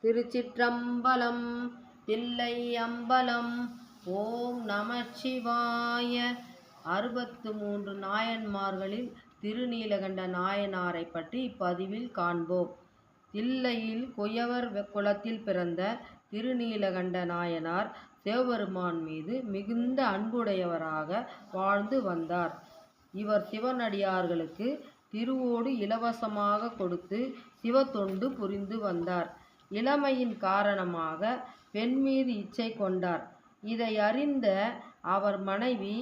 திருச்சிற்றம்பலம். தில்லை அம்பலம். ஓம் நமச்சிவாய. 63 நாயன்மார்களில் திருநீலகண்ட நாயனாரை பற்றி இப்பதிவில் காண்போம். தில்லையில் குயவர் குலத்தில் பிறந்த திருநீலகண்ட நாயனார் சிவபெருமான் மீது மிகுந்த அன்புடையவராக வாழ்ந்து வந்தார். இவர் சிவனடியார்களுக்கு திருவோடு இலவசமாக கொடுத்து சிவத்தொண்டு புரிந்து வந்தார். இளமையின் காரணமாக பெண் மீது இச்சை கொண்டார். இதை அறிந்த அவர் மனைவி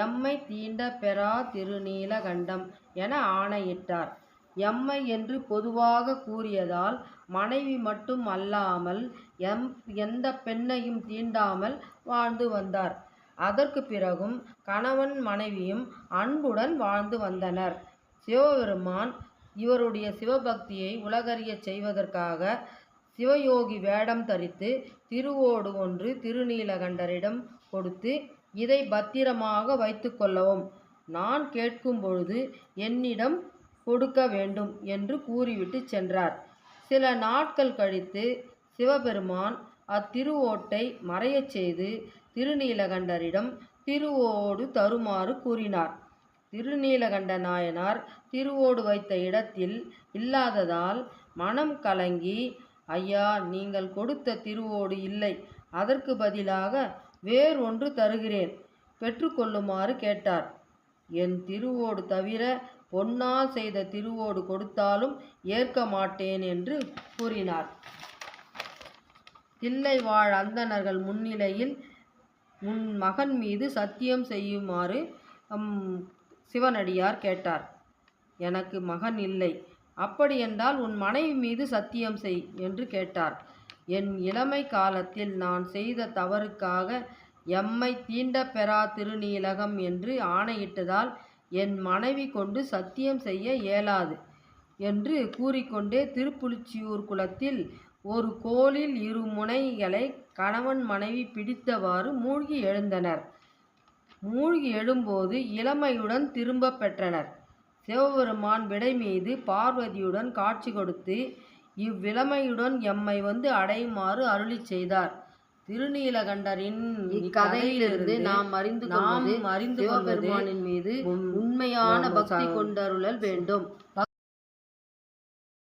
எம்மை தீண்ட பெறா திருநீலகண்டம் என ஆணையிட்டார். எம்மை என்று பொதுவாக கூறியதால் மனைவி மட்டும் அல்லாமல் எந்த பெண்ணையும் தீண்டாமல் வாழ்ந்து வந்தார். அதற்கு பிறகும் கணவன் மனைவியும் அன்புடன் வாழ்ந்து வந்தனர். சிவபெருமான் இவருடைய சிவபக்தியை உலகறிய செய்வதற்காக சிவயோகி வேடம் தரித்து திருவோடு ஒன்று திருநீலகண்டரிடம் கொடுத்து, இதை பத்திரமாக வைத்து கொள்ளவும், நான் கேட்கும் பொழுது என்னிடம் கொடுக்க வேண்டும் என்று கூறிவிட்டு சென்றார். சில நாட்கள் கழித்து சிவபெருமான் அத்திருவோட்டை மறையச் செய்து திருநீலகண்டரிடம் திருவோடு தருமாறு கூறினார். திருநீலகண்ட நாயனார் திருவோடு வைத்த இடத்தில் இல்லாததால் மனம் கலங்கி, ஐயா, நீங்கள் கொடுத்த திருவோடு இல்லை, அதற்கு பதிலாக வேறொன்று தருகிறேன், பெற்றுக்கொள்ளுமாறு கேட்டார். என் திருவோடு தவிர பொன்னால் செய்த திருவோடு கொடுத்தாலும் ஏற்க மாட்டேன் என்று கூறினார். தில்லை வாழ் அந்தணர்கள் முன்னிலையில் உன் மகன் மீது சத்தியம் செய்யுமாறு சிவனடியார் கேட்டார். எனக்கு மகன் இல்லை, அப்படியென்றால் உன் மனைவி மீது சத்தியம் செய் என்று கேட்டார். என் இளமை காலத்தில் நான் செய்த தவறுக்காக எம்மை தீண்ட பெறா திருநீலகம் என்று ஆணையிட்டதால் என் மனைவி கொண்டு சத்தியம் செய்ய இயலாது என்று கூறிக்கொண்டே திருப்புலிச்சியூர் குளத்தில் ஒரு கோலில் 2 முனைகளை கணவன் மனைவி பிடித்தவாறு மூழ்கி எழுந்தனர். மூழ்கி எழும்போது இளமையுடன் திரும்ப பெற்றனர். சிவபெருமான் விடை மீது பார்வதியுடன் காட்சி கொடுத்து இவ்விளமையுடன் எம்மை வந்து அடையுமாறு அருளி செய்தார். திருநீலகண்டரின் இக்கதையிலிருந்து நாம் அறிந்து சிவபெருமானின் மீது உண்மையான பக்தி கொண்டருளல் வேண்டும்.